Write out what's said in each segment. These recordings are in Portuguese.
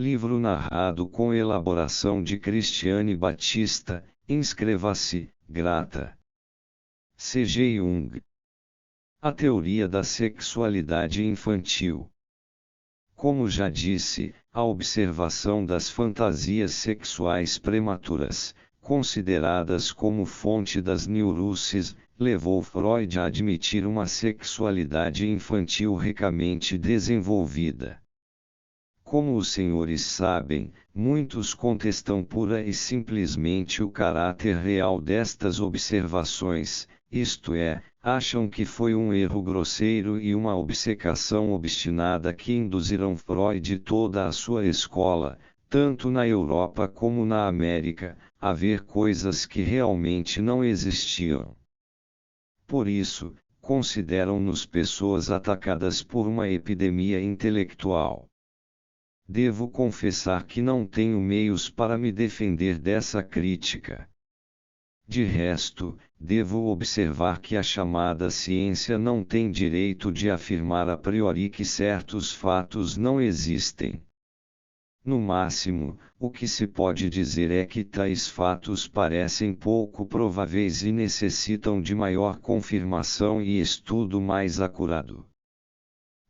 Livro narrado com elaboração de Cristiane Batista. Inscreva-se, grata. C.G. Jung. A teoria da sexualidade infantil. Como já disse, a observação das fantasias sexuais prematuras, consideradas como fonte das neuroses, levou Freud a admitir uma sexualidade infantil ricamente desenvolvida. Como os senhores sabem, muitos contestam pura e simplesmente o caráter real destas observações, isto é, acham que foi um erro grosseiro e uma obcecação obstinada que induziram Freud e toda a sua escola, tanto na Europa como na América, a ver coisas que realmente não existiam. Por isso, consideram-nos pessoas atacadas por uma epidemia intelectual. Devo confessar que não tenho meios para me defender dessa crítica. De resto, devo observar que a chamada ciência não tem direito de afirmar a priori que certos fatos não existem. No máximo, o que se pode dizer é que tais fatos parecem pouco prováveis e necessitam de maior confirmação e estudo mais acurado.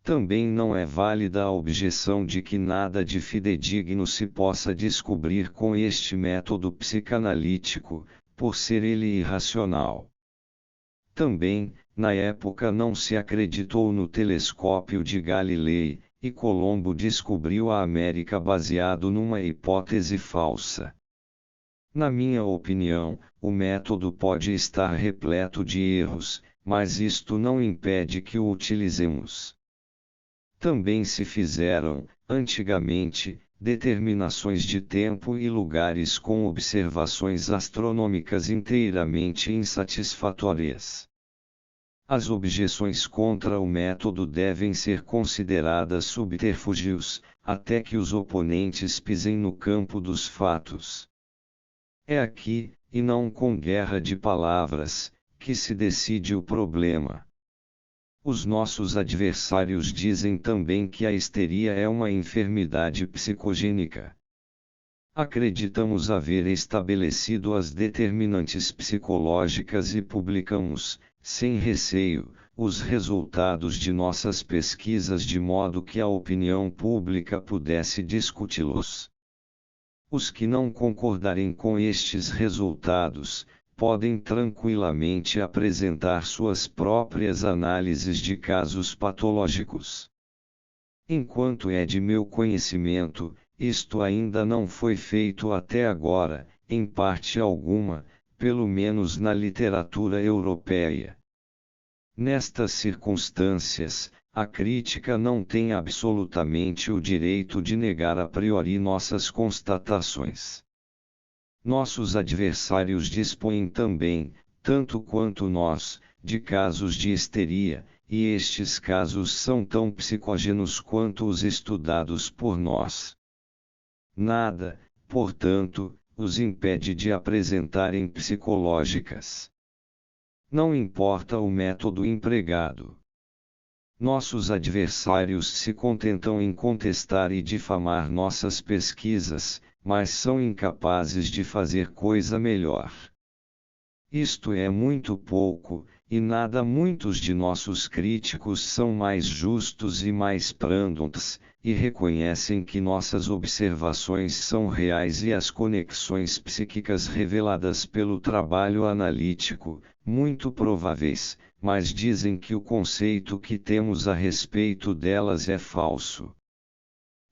Também não é válida a objeção de que nada de fidedigno se possa descobrir com este método psicanalítico, por ser ele irracional. Também, na época não se acreditou no telescópio de Galilei, e Colombo descobriu a América baseado numa hipótese falsa. Na minha opinião, o método pode estar repleto de erros, mas isto não impede que o utilizemos. Também se fizeram, antigamente, determinações de tempo e lugares com observações astronômicas inteiramente insatisfatórias. As objeções contra o método devem ser consideradas subterfúgios, até que os oponentes pisem no campo dos fatos. É aqui, e não com guerra de palavras, que se decide o problema. Os nossos adversários dizem também que a histeria é uma enfermidade psicogênica. Acreditamos haver estabelecido as determinantes psicológicas e publicamos, sem receio, os resultados de nossas pesquisas de modo que a opinião pública pudesse discuti-los. Os que não concordarem com estes resultados, podem tranquilamente apresentar suas próprias análises de casos patológicos. Enquanto é de meu conhecimento, isto ainda não foi feito até agora, em parte alguma, pelo menos na literatura europeia. Nestas circunstâncias, a crítica não tem absolutamente o direito de negar a priori nossas constatações. Nossos adversários dispõem também, tanto quanto nós, de casos de histeria, e estes casos são tão psicógenos quanto os estudados por nós. Nada, portanto, os impede de apresentarem psicológicas. Não importa o método empregado. Nossos adversários se contentam em contestar e difamar nossas pesquisas, mas são incapazes de fazer coisa melhor. Isto é muito pouco, e nada muitos de nossos críticos são mais justos e mais brandos, e reconhecem que nossas observações são reais e as conexões psíquicas reveladas pelo trabalho analítico, muito prováveis, mas dizem que o conceito que temos a respeito delas é falso.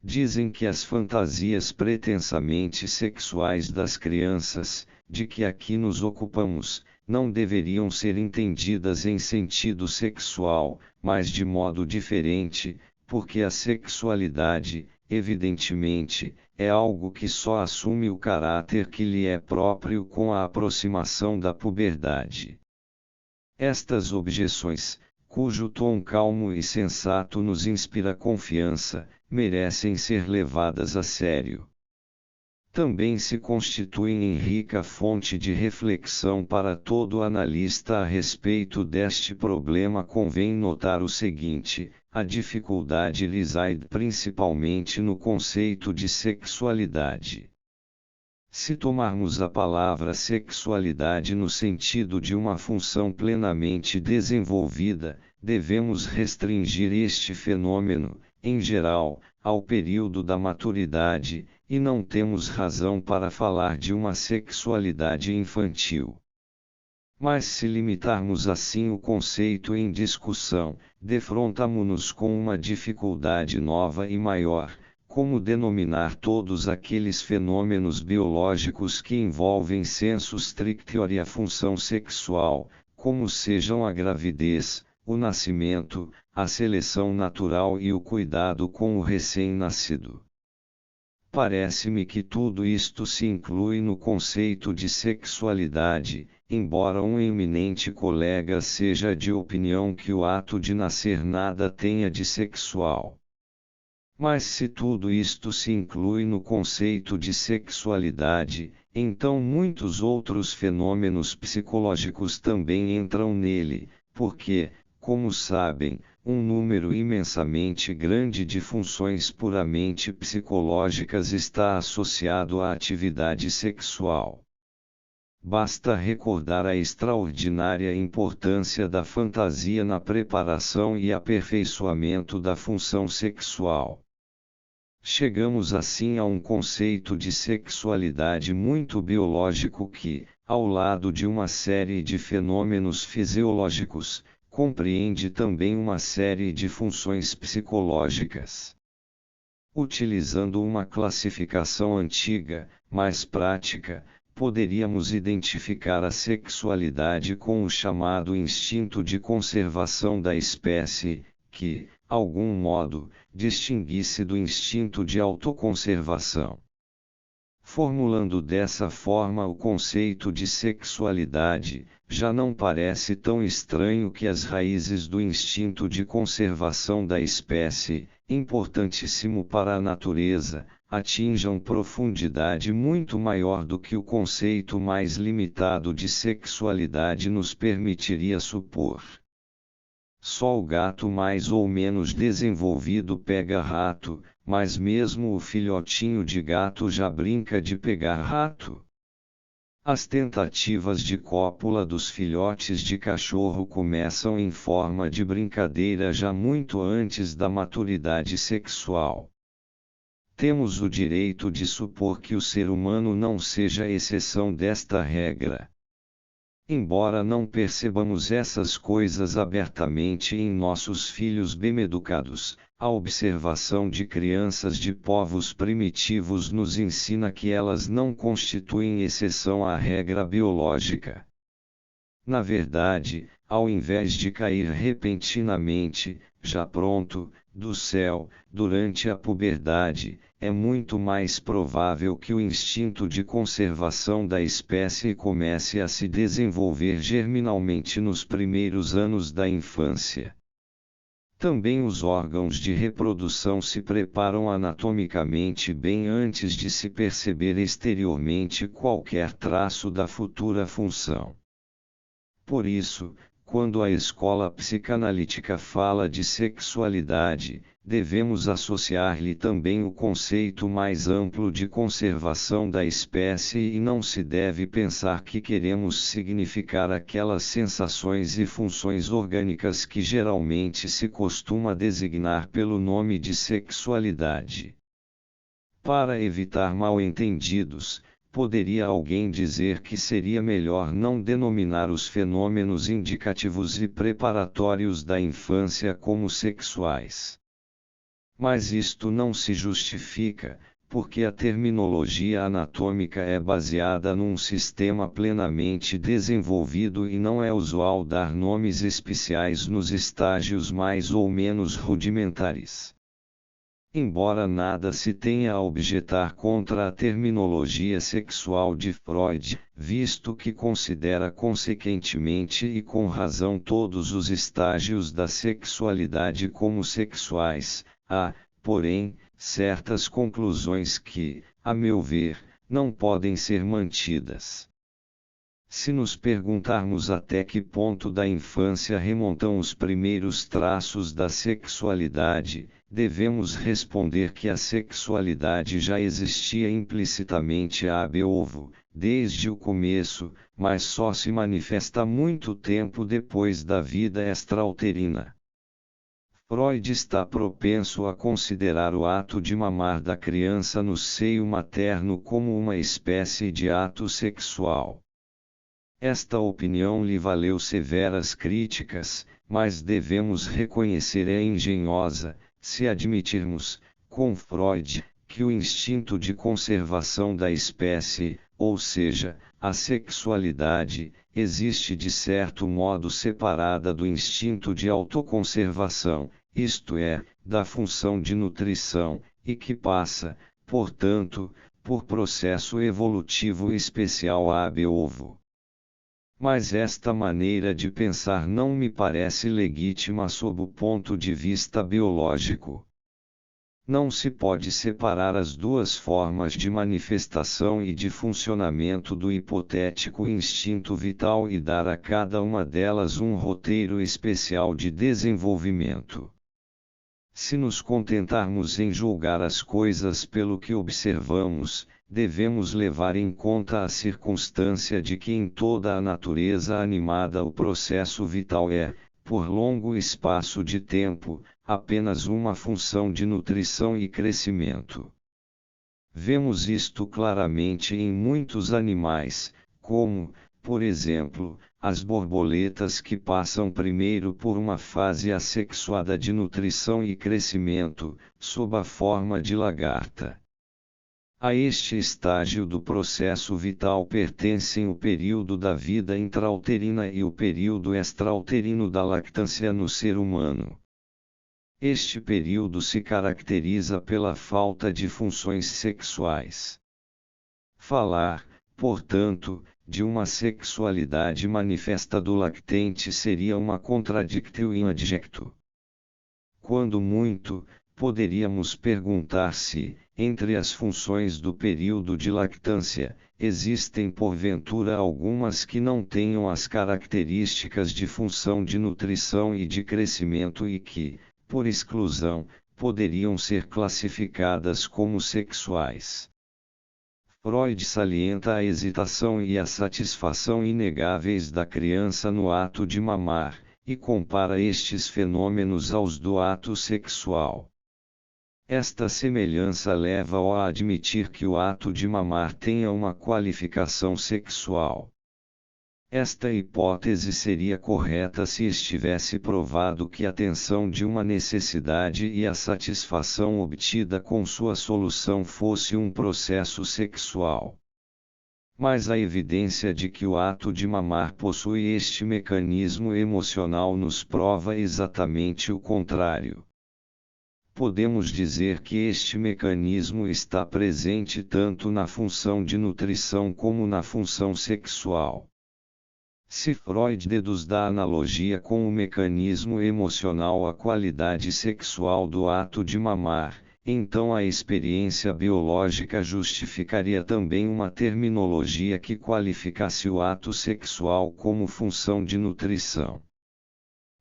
Dizem que as fantasias pretensamente sexuais das crianças, de que aqui nos ocupamos, não deveriam ser entendidas em sentido sexual, mas de modo diferente, porque a sexualidade, evidentemente, é algo que só assume o caráter que lhe é próprio com a aproximação da puberdade. Estas objeções, cujo tom calmo e sensato nos inspira confiança, merecem ser levadas a sério. Também se constituem em rica fonte de reflexão para todo analista a respeito deste problema. Convém notar o seguinte: a dificuldade reside principalmente no conceito de sexualidade. Se tomarmos a palavra sexualidade no sentido de uma função plenamente desenvolvida, devemos restringir este fenômeno, em geral, ao período da maturidade, e não temos razão para falar de uma sexualidade infantil. Mas se limitarmos assim o conceito em discussão, defrontamo-nos com uma dificuldade nova e maior: como denominar todos aqueles fenômenos biológicos que envolvem sensu strictore a função sexual, como sejam a gravidez, o nascimento, a seleção natural e o cuidado com o recém-nascido. Parece-me que tudo isto se inclui no conceito de sexualidade, embora um eminente colega seja de opinião que o ato de nascer nada tenha de sexual. Mas se tudo isto se inclui no conceito de sexualidade, então muitos outros fenômenos psicológicos também entram nele, porque, como sabem, um número imensamente grande de funções puramente psicológicas está associado à atividade sexual. Basta recordar a extraordinária importância da fantasia na preparação e aperfeiçoamento da função sexual. Chegamos assim a um conceito de sexualidade muito biológico que, ao lado de uma série de fenômenos fisiológicos, compreende também uma série de funções psicológicas. Utilizando uma classificação antiga, mais prática, poderíamos identificar a sexualidade com o chamado instinto de conservação da espécie, que, algum modo, distingue-se do instinto de autoconservação. Formulando dessa forma o conceito de sexualidade, já não parece tão estranho que as raízes do instinto de conservação da espécie, importantíssimo para a natureza, atinjam profundidade muito maior do que o conceito mais limitado de sexualidade nos permitiria supor. Só o gato mais ou menos desenvolvido pega rato, mas mesmo o filhotinho de gato já brinca de pegar rato. As tentativas de cópula dos filhotes de cachorro começam em forma de brincadeira já muito antes da maturidade sexual. Temos o direito de supor que o ser humano não seja exceção desta regra. Embora não percebamos essas coisas abertamente em nossos filhos bem educados, a observação de crianças de povos primitivos nos ensina que elas não constituem exceção à regra biológica. Na verdade, ao invés de cair repentinamente, já pronto, do céu, durante a puberdade, é muito mais provável que o instinto de conservação da espécie comece a se desenvolver germinalmente nos primeiros anos da infância. Também os órgãos de reprodução se preparam anatomicamente bem antes de se perceber exteriormente qualquer traço da futura função. Por isso, quando a escola psicanalítica fala de sexualidade, devemos associar-lhe também o conceito mais amplo de conservação da espécie e não se deve pensar que queremos significar aquelas sensações e funções orgânicas que geralmente se costuma designar pelo nome de sexualidade. Para evitar mal-entendidos, poderia alguém dizer que seria melhor não denominar os fenômenos indicativos e preparatórios da infância como sexuais. Mas isto não se justifica, porque a terminologia anatômica é baseada num sistema plenamente desenvolvido e não é usual dar nomes especiais nos estágios mais ou menos rudimentares. Embora nada se tenha a objetar contra a terminologia sexual de Freud, visto que considera consequentemente e com razão todos os estágios da sexualidade como sexuais, há, porém, certas conclusões que, a meu ver, não podem ser mantidas. Se nos perguntarmos até que ponto da infância remontam os primeiros traços da sexualidade, devemos responder que a sexualidade já existia implicitamente ab ovo, desde o começo, mas só se manifesta muito tempo depois da vida extrauterina. Freud está propenso a considerar o ato de mamar da criança no seio materno como uma espécie de ato sexual. Esta opinião lhe valeu severas críticas, mas devemos reconhecer é engenhosa, se admitirmos, com Freud, que o instinto de conservação da espécie, ou seja, a sexualidade, existe de certo modo separada do instinto de autoconservação, isto é, da função de nutrição, e que passa, portanto, por processo evolutivo especial ab ovo. Mas esta maneira de pensar não me parece legítima sob o ponto de vista biológico. Não se pode separar as duas formas de manifestação e de funcionamento do hipotético instinto vital e dar a cada uma delas um roteiro especial de desenvolvimento. Se nos contentarmos em julgar as coisas pelo que observamos, devemos levar em conta a circunstância de que em toda a natureza animada o processo vital é, por longo espaço de tempo, apenas uma função de nutrição e crescimento. Vemos isto claramente em muitos animais, como, por exemplo, as borboletas que passam primeiro por uma fase assexuada de nutrição e crescimento, sob a forma de lagarta. A este estágio do processo vital pertencem o período da vida intrauterina e o período extrauterino da lactância no ser humano. Este período se caracteriza pela falta de funções sexuais. Falar, portanto, de uma sexualidade manifesta do lactente seria uma contradictio in adjecto. Quando muito, poderíamos perguntar se, entre as funções do período de lactância, existem porventura algumas que não tenham as características de função de nutrição e de crescimento e que, por exclusão, poderiam ser classificadas como sexuais. Freud salienta a hesitação e a satisfação inegáveis da criança no ato de mamar, e compara estes fenômenos aos do ato sexual. Esta semelhança leva-o a admitir que o ato de mamar tenha uma qualificação sexual. Esta hipótese seria correta se estivesse provado que a tensão de uma necessidade e a satisfação obtida com sua solução fosse um processo sexual. Mas a evidência de que o ato de mamar possui este mecanismo emocional nos prova exatamente o contrário. Podemos dizer que este mecanismo está presente tanto na função de nutrição como na função sexual. Se Freud deduz da analogia com o mecanismo emocional a qualidade sexual do ato de mamar, então a experiência biológica justificaria também uma terminologia que qualificasse o ato sexual como função de nutrição.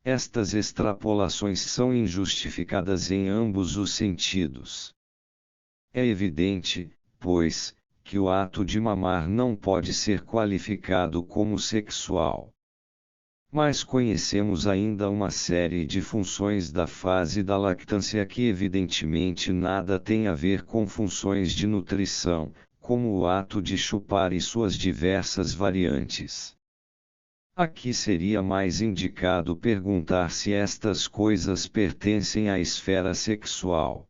Estas extrapolações são injustificadas em ambos os sentidos. É evidente, pois, que o ato de mamar não pode ser qualificado como sexual. Mas conhecemos ainda uma série de funções da fase da lactância que evidentemente nada tem a ver com funções de nutrição, como o ato de chupar e suas diversas variantes. Aqui seria mais indicado perguntar se estas coisas pertencem à esfera sexual.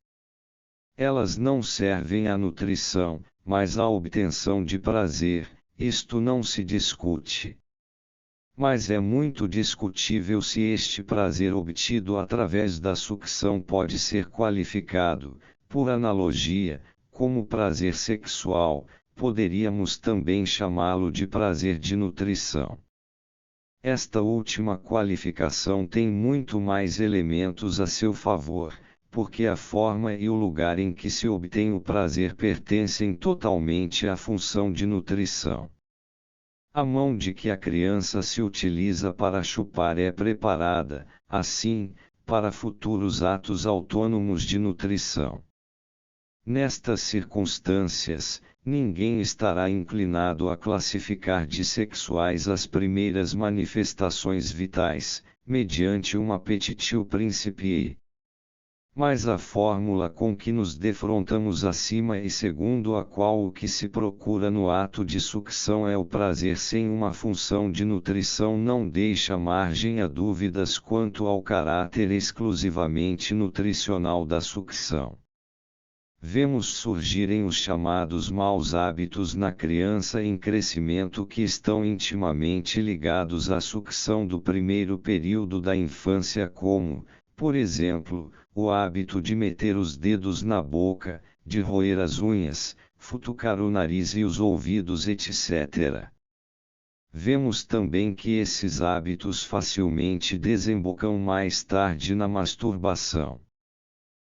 Elas não servem à nutrição, mas à obtenção de prazer, isto não se discute. Mas é muito discutível se este prazer obtido através da sucção pode ser qualificado, por analogia, como prazer sexual, poderíamos também chamá-lo de prazer de nutrição. Esta última qualificação tem muito mais elementos a seu favor, porque a forma e o lugar em que se obtém o prazer pertencem totalmente à função de nutrição. A mão de que a criança se utiliza para chupar é preparada, assim, para futuros atos autônomos de nutrição. Nestas circunstâncias, ninguém estará inclinado a classificar de sexuais as primeiras manifestações vitais, mediante um apetite principii. Mas a fórmula com que nos defrontamos acima e segundo a qual o que se procura no ato de sucção é o prazer sem uma função de nutrição não deixa margem a dúvidas quanto ao caráter exclusivamente nutricional da sucção. Vemos surgirem os chamados maus hábitos na criança em crescimento que estão intimamente ligados à sucção do primeiro período da infância como, por exemplo, o hábito de meter os dedos na boca, de roer as unhas, futucar o nariz e os ouvidos, etc. Vemos também que esses hábitos facilmente desembocam mais tarde na masturbação.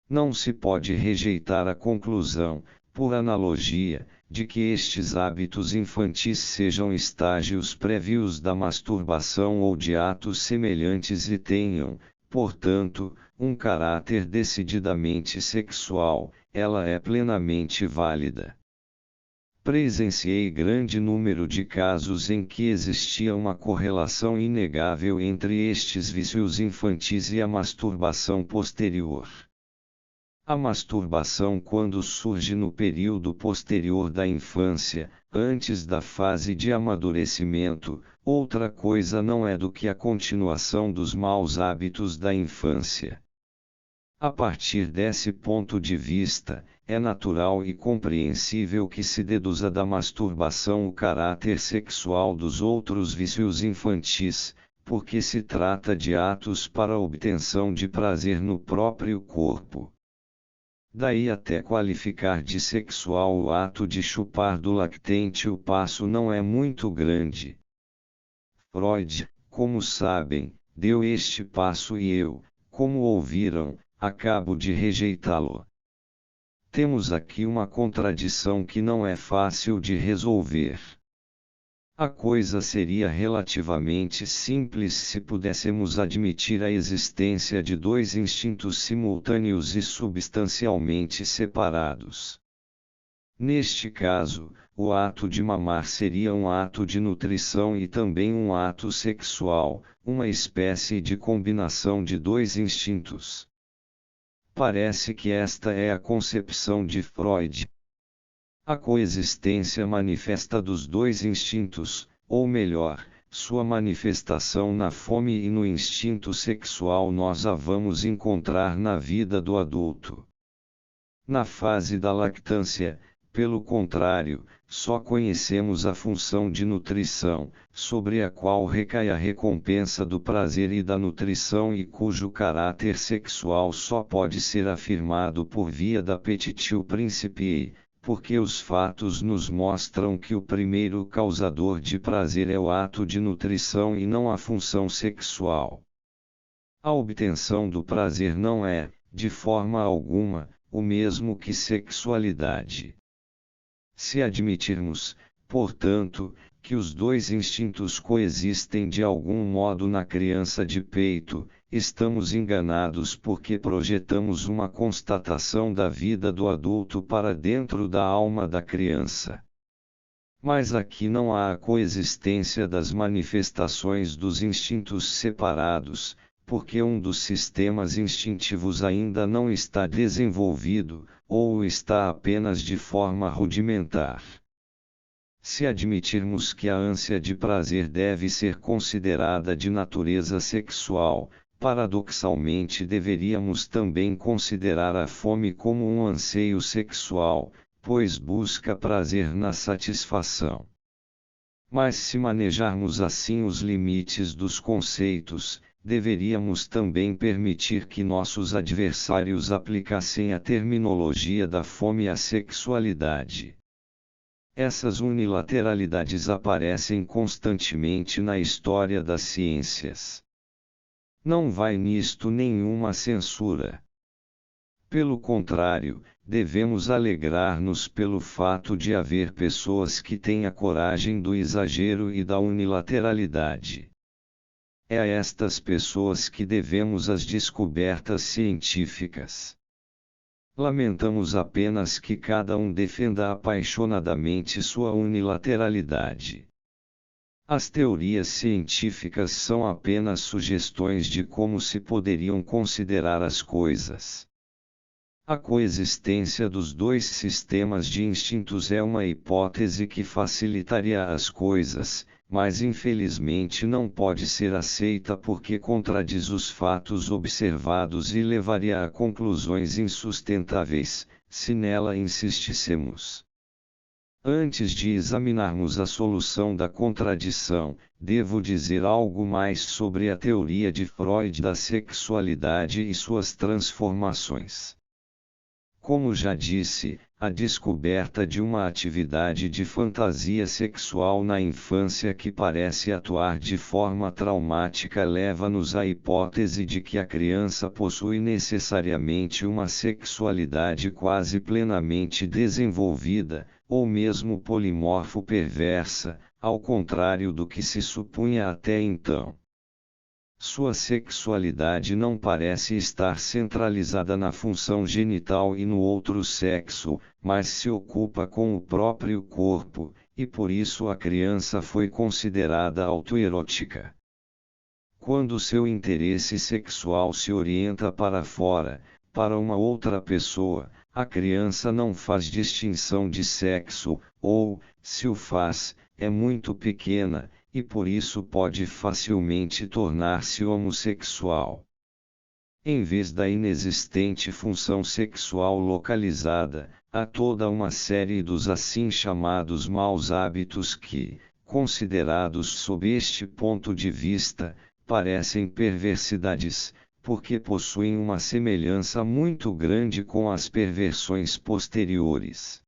Não se pode rejeitar a conclusão, por analogia, de que estes hábitos infantis sejam estágios prévios da masturbação ou de atos semelhantes e tenham, portanto, um caráter decididamente sexual. Ela é plenamente válida. Presenciei grande número de casos em que existia uma correlação inegável entre estes vícios infantis e a masturbação posterior. A masturbação, quando surge no período posterior da infância, antes da fase de amadurecimento, outra coisa não é do que a continuação dos maus hábitos da infância. A partir desse ponto de vista, é natural e compreensível que se deduza da masturbação o caráter sexual dos outros vícios infantis, porque se trata de atos para a obtenção de prazer no próprio corpo. Daí até qualificar de sexual o ato de chupar do lactente o passo não é muito grande. Freud, como sabem, deu este passo e eu, como ouviram, acabo de rejeitá-lo. Temos aqui uma contradição que não é fácil de resolver. A coisa seria relativamente simples se pudéssemos admitir a existência de dois instintos simultâneos e substancialmente separados. Neste caso, o ato de mamar seria um ato de nutrição e também um ato sexual, uma espécie de combinação de dois instintos. Parece que esta é a concepção de Freud. A coexistência manifesta dos dois instintos, ou melhor, sua manifestação na fome e no instinto sexual nós a vamos encontrar na vida do adulto. Na fase da lactância, pelo contrário, só conhecemos a função de nutrição, sobre a qual recai a recompensa do prazer e da nutrição e cujo caráter sexual só pode ser afirmado por via da apetitio principii, porque os fatos nos mostram que o primeiro causador de prazer é o ato de nutrição e não a função sexual. A obtenção do prazer não é, de forma alguma, o mesmo que sexualidade. Se admitirmos, portanto, que os dois instintos coexistem de algum modo na criança de peito, estamos enganados porque projetamos uma constatação da vida do adulto para dentro da alma da criança. Mas aqui não há a coexistência das manifestações dos instintos separados, porque um dos sistemas instintivos ainda não está desenvolvido, ou está apenas de forma rudimentar. Se admitirmos que a ânsia de prazer deve ser considerada de natureza sexual, paradoxalmente deveríamos também considerar a fome como um anseio sexual, pois busca prazer na satisfação. Mas se manejarmos assim os limites dos conceitos, deveríamos também permitir que nossos adversários aplicassem a terminologia da fome à sexualidade. Essas unilateralidades aparecem constantemente na história das ciências. Não vai nisto nenhuma censura. Pelo contrário, devemos alegrar-nos pelo fato de haver pessoas que têm a coragem do exagero e da unilateralidade. É a estas pessoas que devemos as descobertas científicas. Lamentamos apenas que cada um defenda apaixonadamente sua unilateralidade. As teorias científicas são apenas sugestões de como se poderiam considerar as coisas. A coexistência dos dois sistemas de instintos é uma hipótese que facilitaria as coisas, mas infelizmente não pode ser aceita porque contradiz os fatos observados e levaria a conclusões insustentáveis, se nela insistíssemos. Antes de examinarmos a solução da contradição, devo dizer algo mais sobre a teoria de Freud da sexualidade e suas transformações. Como já disse, a descoberta de uma atividade de fantasia sexual na infância que parece atuar de forma traumática leva-nos à hipótese de que a criança possui necessariamente uma sexualidade quase plenamente desenvolvida, ou mesmo polimorfo-perversa, ao contrário do que se supunha até então. Sua sexualidade não parece estar centralizada na função genital e no outro sexo, mas se ocupa com o próprio corpo, e por isso a criança foi considerada autoerótica. Quando seu interesse sexual se orienta para fora, para uma outra pessoa, a criança não faz distinção de sexo, ou, se o faz, é muito pequena, e por isso pode facilmente tornar-se homossexual. Em vez da inexistente função sexual localizada, há toda uma série dos assim chamados maus hábitos que, considerados sob este ponto de vista, parecem perversidades, porque possuem uma semelhança muito grande com as perversões posteriores.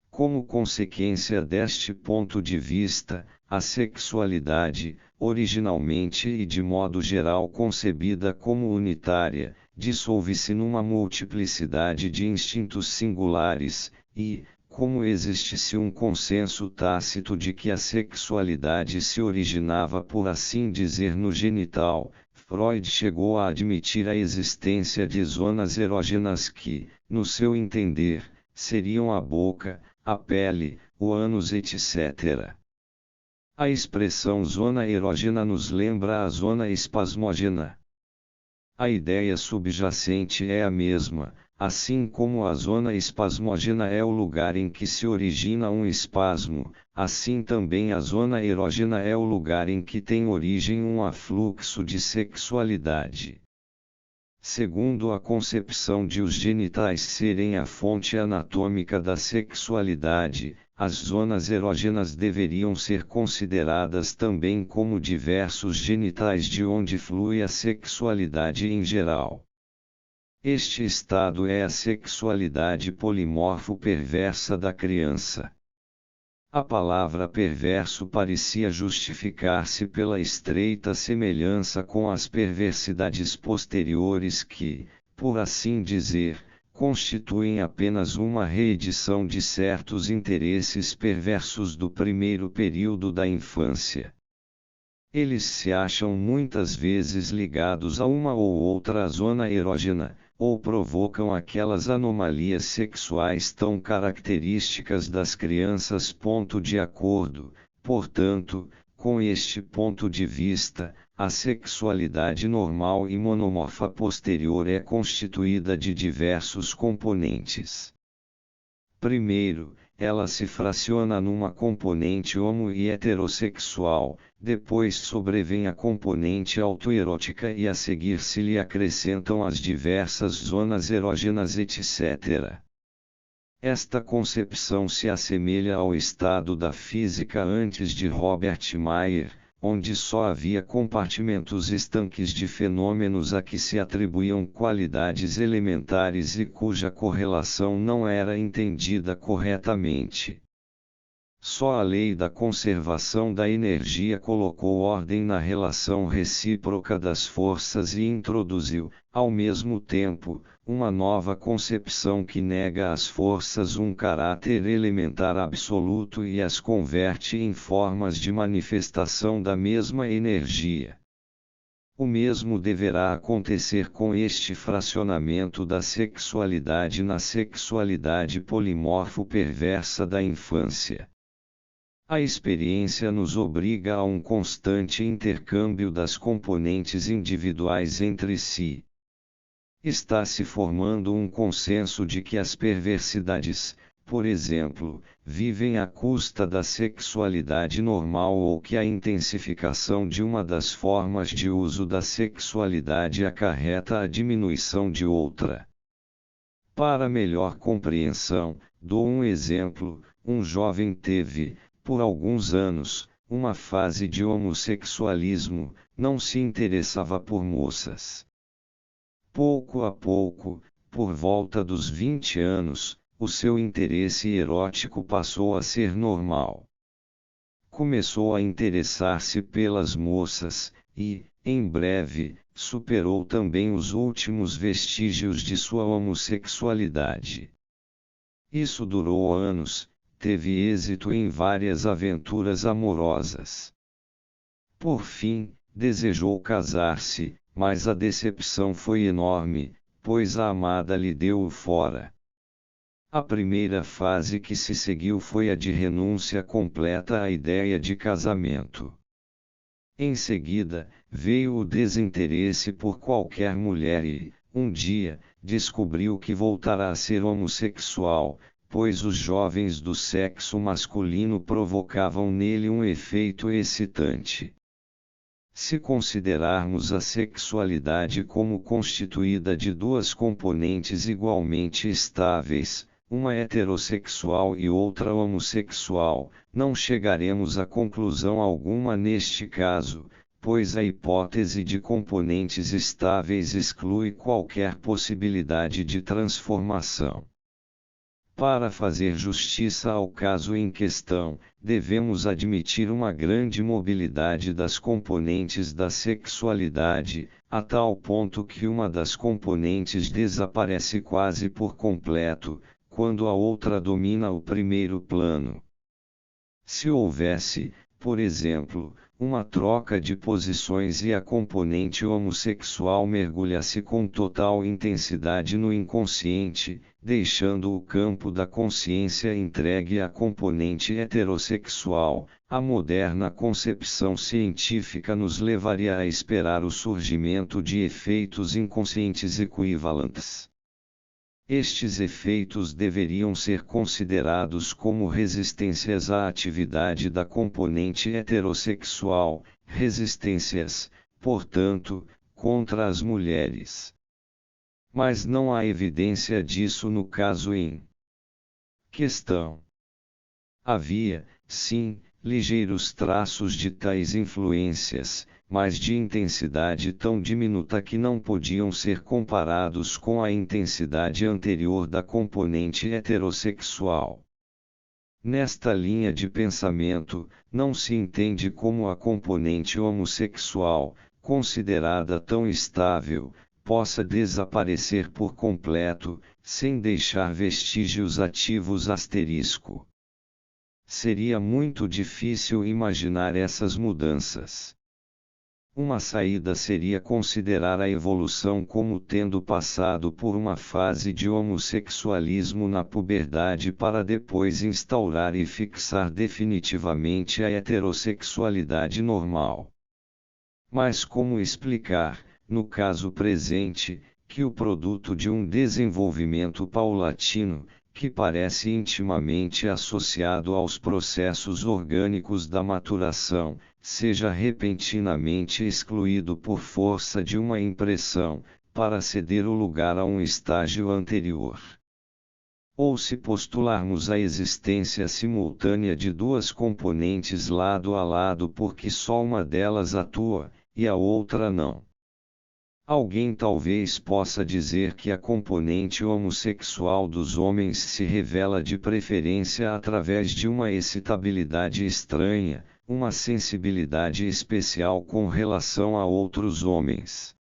Como consequência deste ponto de vista, a sexualidade, originalmente e de modo geral concebida como unitária, dissolve-se numa multiplicidade de instintos singulares, e, como existisse um consenso tácito de que a sexualidade se originava por assim dizer no genital, Freud chegou a admitir a existência de zonas erógenas que, no seu entender, seriam a boca, a pele, o ânus etc. A expressão zona erógena nos lembra a zona espasmógena. A ideia subjacente é a mesma, assim como a zona espasmógena é o lugar em que se origina um espasmo, assim também a zona erógena é o lugar em que tem origem um afluxo de sexualidade. Segundo a concepção de os genitais serem a fonte anatômica da sexualidade, as zonas erógenas deveriam ser consideradas também como diversos genitais de onde flui a sexualidade em geral. Este estado é a sexualidade polimorfo-perversa da criança. A palavra perverso parecia justificar-se pela estreita semelhança com as perversidades posteriores que, por assim dizer, constituem apenas uma reedição de certos interesses perversos do primeiro período da infância. Eles se acham muitas vezes ligados a uma ou outra zona erógena, ou provocam aquelas anomalias sexuais tão características das crianças. De acordo, portanto, com este ponto de vista, a sexualidade normal e monomorfa posterior é constituída de diversos componentes. Primeiro, ela se fraciona numa componente homo e heterossexual, depois sobrevém a componente autoerótica e a seguir se lhe acrescentam as diversas zonas erógenas etc. Esta concepção se assemelha ao estado da física antes de Robert Mayer, onde só havia compartimentos estanques de fenômenos a que se atribuíam qualidades elementares e cuja correlação não era entendida corretamente. Só a lei da conservação da energia colocou ordem na relação recíproca das forças e introduziu, ao mesmo tempo, uma nova concepção que nega às forças um caráter elementar absoluto e as converte em formas de manifestação da mesma energia. O mesmo deverá acontecer com este fracionamento da sexualidade na sexualidade polimorfo-perversa da infância. A experiência nos obriga a um constante intercâmbio das componentes individuais entre si. Está se formando um consenso de que as perversidades, por exemplo, vivem à custa da sexualidade normal ou que a intensificação de uma das formas de uso da sexualidade acarreta a diminuição de outra. Para melhor compreensão, dou um exemplo: um jovem teve, por alguns anos, uma fase de homossexualismo, não se interessava por moças. Pouco a pouco, por volta dos 20 anos, o seu interesse erótico passou a ser normal. Começou a interessar-se pelas moças, e, em breve, superou também os últimos vestígios de sua homossexualidade. Isso durou anos. Teve êxito em várias aventuras amorosas. Por fim, desejou casar-se, mas a decepção foi enorme, pois a amada lhe deu-o fora. A primeira fase que se seguiu foi a de renúncia completa à ideia de casamento. Em seguida, veio o desinteresse por qualquer mulher e, um dia, descobriu que voltará a ser homossexual, pois os jovens do sexo masculino provocavam nele um efeito excitante. Se considerarmos a sexualidade como constituída de duas componentes igualmente estáveis, uma heterossexual e outra homossexual, não chegaremos a conclusão alguma neste caso, pois a hipótese de componentes estáveis exclui qualquer possibilidade de transformação. Para fazer justiça ao caso em questão, devemos admitir uma grande mobilidade das componentes da sexualidade, a tal ponto que uma das componentes desaparece quase por completo, quando a outra domina o primeiro plano. Se houvesse, por exemplo, uma troca de posições e a componente homossexual mergulhasse com total intensidade no inconsciente, deixando o campo da consciência entregue à componente heterossexual, a moderna concepção científica nos levaria a esperar o surgimento de efeitos inconscientes equivalentes. Estes efeitos deveriam ser considerados como resistências à atividade da componente heterossexual, resistências, portanto, contra as mulheres. Mas não há evidência disso no caso em questão. Havia, sim, ligeiros traços de tais influências, mas de intensidade tão diminuta que não podiam ser comparados com a intensidade anterior da componente heterossexual. Nesta linha de pensamento, não se entende como a componente homossexual, considerada tão estável, possa desaparecer por completo, sem deixar vestígios ativos asterisco. Seria muito difícil imaginar essas mudanças. Uma saída seria considerar a evolução como tendo passado por uma fase de homossexualismo na puberdade para depois instaurar e fixar definitivamente a heterossexualidade normal. Mas como explicar, no caso presente, que o produto de um desenvolvimento paulatino, que parece intimamente associado aos processos orgânicos da maturação, seja repentinamente excluído por força de uma impressão, para ceder o lugar a um estágio anterior? Ou se postularmos a existência simultânea de duas componentes lado a lado porque só uma delas atua, e a outra não. Alguém talvez possa dizer que a componente homossexual dos homens se revela de preferência através de uma excitabilidade estranha, uma sensibilidade especial com relação a outros homens.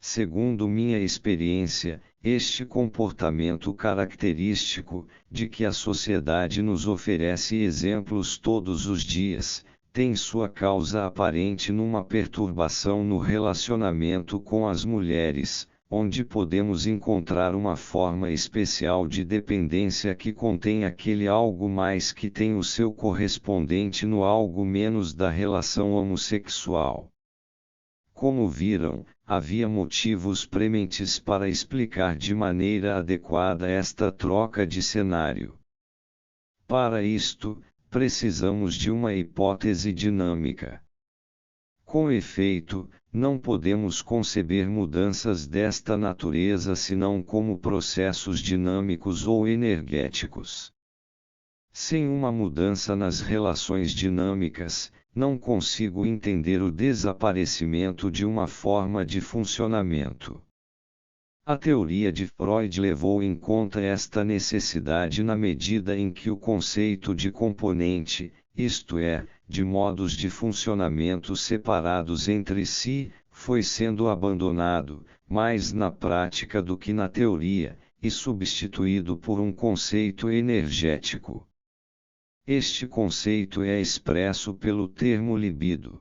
Segundo minha experiência, este comportamento característico, de que a sociedade nos oferece exemplos todos os dias, tem sua causa aparente numa perturbação no relacionamento com as mulheres, onde podemos encontrar uma forma especial de dependência que contém aquele algo mais que tem o seu correspondente no algo menos da relação homossexual. Como viram, havia motivos prementes para explicar de maneira adequada esta troca de cenário. Para isto, precisamos de uma hipótese dinâmica. Com efeito, não podemos conceber mudanças desta natureza senão como processos dinâmicos ou energéticos. Sem uma mudança nas relações dinâmicas, não consigo entender o desaparecimento de uma forma de funcionamento. A teoria de Freud levou em conta esta necessidade na medida em que o conceito de componente, isto é, de modos de funcionamento separados entre si, foi sendo abandonado, mais na prática do que na teoria, e substituído por um conceito energético. Este conceito é expresso pelo termo libido.